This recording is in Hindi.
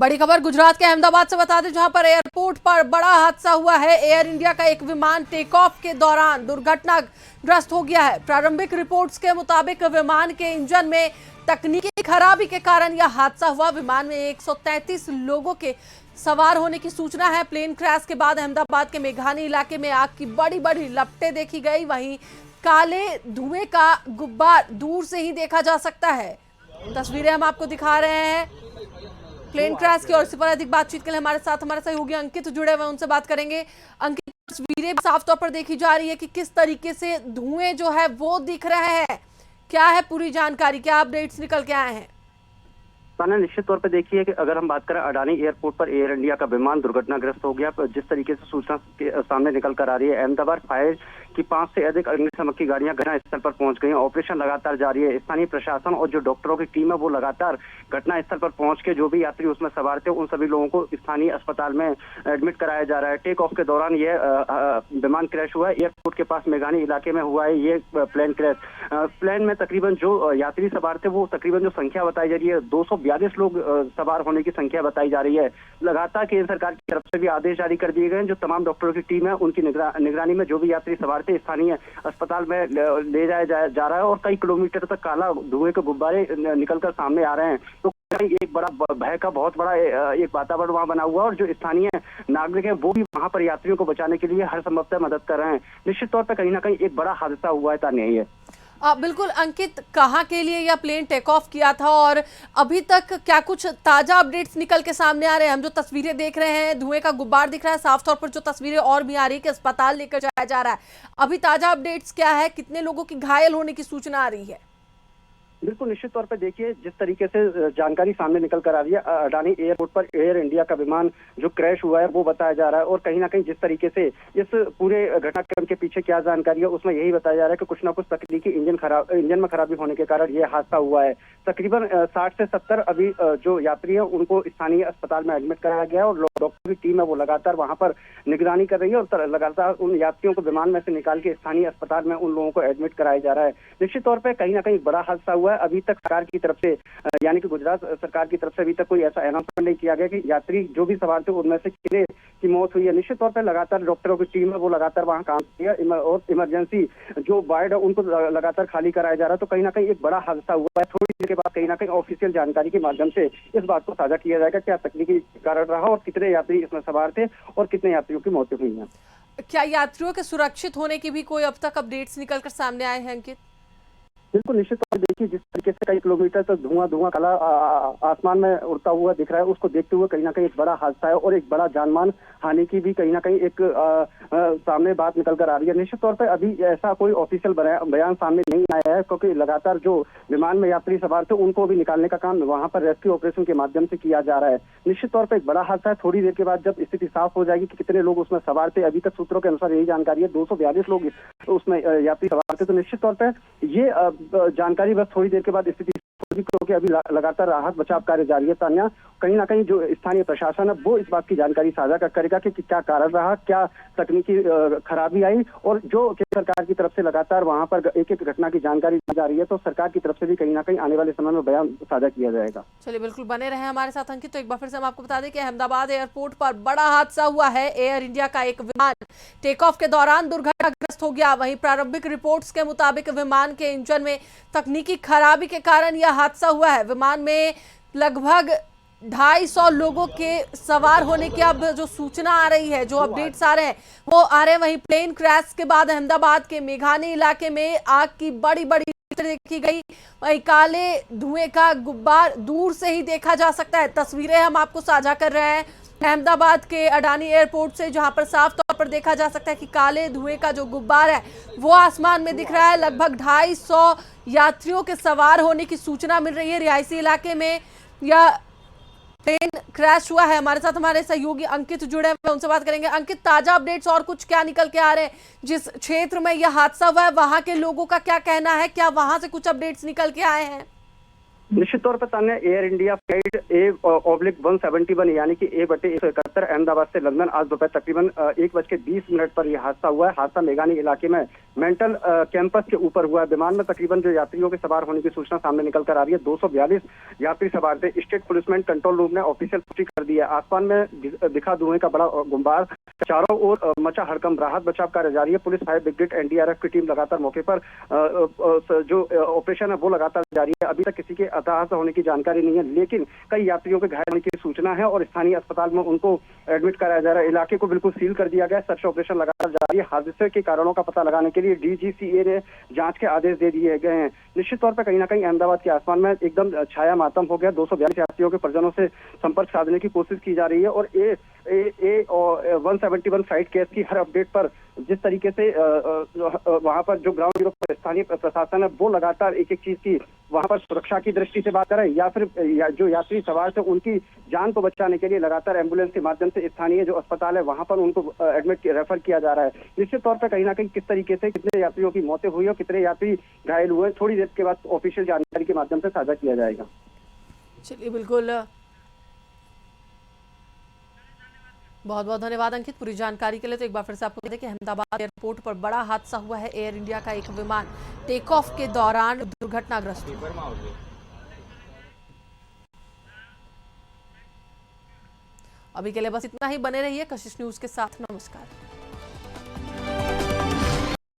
बड़ी खबर गुजरात के अहमदाबाद से बता दें, जहां पर एयरपोर्ट पर बड़ा हादसा हुआ है। एयर इंडिया का एक विमान टेक ऑफ के दौरान दुर्घटनाग्रस्त हो गया है। प्रारंभिक रिपोर्ट्स के मुताबिक विमान के इंजन में तकनीकी खराबी के कारण यह हादसा हुआ। विमान में 133 लोगों के सवार होने की सूचना है। प्लेन क्रैश के बाद अहमदाबाद के मेघानी इलाके में आग की बड़ी बड़ी लपटें देखी गई। वहीं काले धुएं का गुब्बार दूर से ही देखा जा सकता है। तस्वीरें हम आपको दिखा रहे हैं प्लेन क्रैश की। और इसी पर अधिक बातचीत के लिए हमारे सहयोगी अंकित जुड़े हुए, उनसे बात करेंगे। अंकित, तस्वीरें साफ तौर पर देखी जा रही है कि किस तरीके से धुएं जो है वो दिख रहे हैं। क्या है पूरी जानकारी, क्या अपडेट्स निकल के आए हैं? ताना, निश्चित तौर पर देखिए कि अगर हम बात करें अडानी एयरपोर्ट पर एयर इंडिया का विमान दुर्घटनाग्रस्त हो गया। जिस तरीके से सूचना के सामने निकल कर आ रही है, अहमदाबाद फायर की 5 से अधिक अग्निशमन की गाड़ियां घटनास्थल पर पहुंच गई। ऑपरेशन लगातार जारी है। स्थानीय प्रशासन और जो डॉक्टरों की टीम है वो लगातार घटनास्थल पर पहुंच के जो भी यात्री उसमें सवार थे उन सभी लोगों को स्थानीय अस्पताल में एडमिट कराया जा रहा है। टेक ऑफ के दौरान यह विमान क्रैश हुआ है। एयरपोर्ट के पास मेघानी इलाके में हुआ है ये प्लेन क्रैश। प्लेन में तकरीबन जो यात्री सवार थे वो तकरीबन जो संख्या बताई जा रही है 242 लोग सवार होने की संख्या बताई जा रही है। लगातार केंद्र सरकार की तरफ से भी आदेश जारी कर दिए गए हैं। जो तमाम डॉक्टरों की टीम है उनकी निगरानी में जो भी यात्री सवार थे स्थानीय अस्पताल में ले जाया जा रहा है। और कई किलोमीटर तक काला धुएं के गुब्बारे निकलकर सामने आ रहे हैं। तो एक बड़ा भय का बहुत बड़ा एक वातावरण वहां बना हुआ है। और जो स्थानीय नागरिक है वो भी वहां पर यात्रियों को बचाने के लिए हर संभवतः मदद कर रहे हैं। निश्चित तौर पर कहीं ना कहीं एक बड़ा हादसा हुआ है। तान्या, ये बिल्कुल अंकित, कहाँ के लिए यह प्लेन टेक ऑफ किया था और अभी तक क्या कुछ ताजा अपडेट्स निकल के सामने आ रहे हैं? हम जो तस्वीरें देख रहे हैं, धुएं का गुब्बार दिख रहा है। साफ तौर पर जो तस्वीरें और भी आ रही है कि अस्पताल लेकर जाया जा रहा है। अभी ताजा अपडेट्स क्या है? कितने लोगों की घायल होने की सूचना आ रही है? बिल्कुल, निश्चित तौर पर देखिए जिस तरीके से जानकारी सामने निकल कर आ रही है, अडानी एयरपोर्ट पर एयर इंडिया का विमान जो क्रैश हुआ है वो बताया जा रहा है। और कहीं ना कहीं जिस तरीके से इस पूरे घटनाक्रम के पीछे क्या जानकारी है उसमें यही बताया जा रहा है कि कुछ ना कुछ तकनीकी इंजन में खराबी होने के कारण ये हादसा हुआ है। तकरीबन 60 से 70 अभी जो यात्री है उनको स्थानीय अस्पताल में एडमिट कराया गया है। और डॉक्टर की टीम है वो लगातार वहां पर निगरानी कर रही है और लगातार उन यात्रियों को विमान में से निकाल के स्थानीय अस्पताल में उन लोगों को एडमिट कराया जा रहा है। निश्चित तौर पर कहीं ना कहीं बड़ा हादसा हुआ है। अभी तक सरकार की तरफ से यानी कि गुजरात सरकार की तरफ से अभी तक कोई ऐसा अनाउंसमेंट नहीं किया गया कि यात्री जो भी सवार थे उनमें से कितने की मौत हुई है। निश्चित तौर पर लगातार डॉक्टरों की टीम है वो लगातार वहां काम किया और इमरजेंसी जो वार्ड है उनको लगातार खाली कराया जा रहा है। तो कहीं ना कहीं एक बड़ा हादसा हुआ है। थोड़ी देर के बाद कहीं ना कहीं ऑफिशियल जानकारी के माध्यम से इस बात को साझा किया जाएगा क्या तकनीकी कारण रहा और कितने यात्री इसमें सवार थे और कितने यात्रियों की मौतें हुई हैं। क्या यात्रियों के सुरक्षित होने की भी कोई अब तक अपडेट्स निकलकर सामने आए हैं अंकित? बिल्कुल, निश्चित तौर पर देखिए जिस तरीके से कई किलोमीटर तक धुआं काला आसमान में उड़ता हुआ दिख रहा है, उसको देखते हुए कहीं ना कहीं एक बड़ा हादसा है और एक बड़ा जानमान हानि की भी कहीं ना कहीं एक सामने बात निकल कर आ रही है। निश्चित तौर पर अभी ऐसा कोई ऑफिशियल बयान सामने नहीं आया है क्योंकि लगातार जो विमान में यात्री सवार थे उनको भी निकालने का काम वहां पर रेस्क्यू ऑपरेशन के माध्यम से किया जा रहा है। निश्चित तौर पर एक बड़ा हादसा है। थोड़ी देर के बाद जब स्थिति साफ हो जाएगी कि कितने लोग उसमें सवार थे, अभी तक सूत्रों के अनुसार यही जानकारी है 242 लोग उसमें यात्री सवार थे। तो निश्चित तौर पर ये जानकारी बस थोड़ी देर के बाद स्थिति क्योंकि अभी लगातार राहत बचाव कार्य जारी है। तान्या, कहीं ना कहीं जो स्थानीय प्रशासन है वो इस बात की जानकारी साझा करेगा कि क्या कारण रहा, क्या तकनीकी खराबी आई और जो केंद्र सरकार की तरफ से लगातार वहां पर एक एक घटना की जानकारी दी जा रही है तो सरकार की तरफ से भी कहीं ना कहीं आने वाले समय में बयान साझा किया जाएगा। चलिए, बिल्कुल बने रहे हमारे साथ अंकित। तो एक बार फिर से हम आपको बता दें कि अहमदाबाद एयरपोर्ट पर बड़ा हादसा हुआ है। एयर इंडिया का एक विमान टेक ऑफ के दौरान दुर्घटनाग्रस्त हो गया। वहीं प्रारंभिक रिपोर्ट्स के मुताबिक विमान के इंजन में तकनीकी खराबी के कारण यह हादसा हुआ है। विमान में लगभग 250 लोगों के सवार होने की अब जो सूचना आ रही है, जो अपडेट्स आ रहे हैं वो आ रहे हैं। वहीं प्लेन क्रैश के बाद अहमदाबाद के मेघानी इलाके में आग की बड़ी बड़ी देखी गई। वहीं काले धुएं का गुब्बार दूर से ही देखा जा सकता है। तस्वीरें हम आपको साझा कर रहे हैं अहमदाबाद के अडानी एयरपोर्ट से, जहां पर साफ तौर पर देखा जा सकता है कि काले धुएं का जो गुब्बार है वो आसमान में दिख रहा है। लगभग 250 यात्रियों के सवार होने की सूचना मिल रही है। रिहायशी इलाके में यह प्लेन क्रैश हुआ है। हमारे साथ हमारे सहयोगी अंकित जुड़े हैं, उनसे बात करेंगे। अंकित, ताजा अपडेट्स और कुछ क्या निकल के आ रहे हैं? जिस क्षेत्र में यह हादसा हुआ है वहां के लोगों का क्या कहना है? क्या वहां से कुछ अपडेट्स निकल के आए हैं? निश्चित तौर पर Tanya, air India flight A/171 यानी कि A/171 अहमदाबाद से लंदन आज दोपहर तकरीबन 1:20 पर यह हादसा हुआ है। हादसा मेघानी इलाके में मेंटल कैंपस के ऊपर हुआ है। विमान में तकरीबन जो यात्रियों के सवार होने की सूचना सामने निकल कर आ रही है, 242 यात्री सवार थे। स्टेट पुलिस कंट्रोल रूम ने ऑफिशियल पुष्टि कर दी है। आसमान में दिखा धुएं का बड़ा गुंबार, चारों ओर मचा हड़कंप, राहत बचाव कार्य जारी है। पुलिस, फायर ब्रिगेड, एनडीआरएफ की टीम लगातार मौके पर जो ऑपरेशन है वो लगातार जारी है। अभी तक किसी के हताहत होने की जानकारी नहीं है, लेकिन कई यात्रियों के घायल होने की सूचना है और स्थानीय अस्पताल में उनको एडमिट कराया जा रहा है। इलाके को बिल्कुल सील कर दिया गया है। सर्च ऑपरेशन लगातार जारी है। हादसे के कारणों का पता लगाने के लिए डीजीसीए ने जांच के आदेश दे दिए गए हैं। निश्चित तौर पर कहीं ना कहीं अहमदाबाद के आसमान में एकदम छाया मातम हो गया। 242 यात्रियों के परिजनों से संपर्क साधने की कोशिश की जा रही है और A/171 फ्लाइट केस की हर अपडेट पर जिस तरीके से वहां पर जो ग्राउंड जीरो पर स्थानीय प्रशासन है वो लगातार एक एक चीज की वहां पर सुरक्षा की दृष्टि से बात करें या फिर जो यात्री सवार थे उनकी जान को बचाने के लिए लगातार एम्बुलेंस के माध्यम से स्थानीय जो अस्पताल है वहां पर उनको रेफर किया जा रहा है। निश्चित तौर पर कहीं ना कहीं किस तरीके से कितने यात्रियों की मौतें हुई और कितने यात्री घायल हुए, थोड़ी देर के बाद ऑफिशियल जानकारी के माध्यम से साझा किया जाएगा। चलिए, बिल्कुल, बहुत बहुत धन्यवाद अंकित पूरी जानकारी के लिए। तो एक बार फिर से आपको बता दें कि अहमदाबाद एयरपोर्ट पर बड़ा हादसा हुआ है। एयर इंडिया का एक विमान टेक ऑफ के दौरान दुर्घटनाग्रस्त हुआ। अभी के लिए बस इतना ही। बने रहिए कशिश न्यूज के साथ। नमस्कार।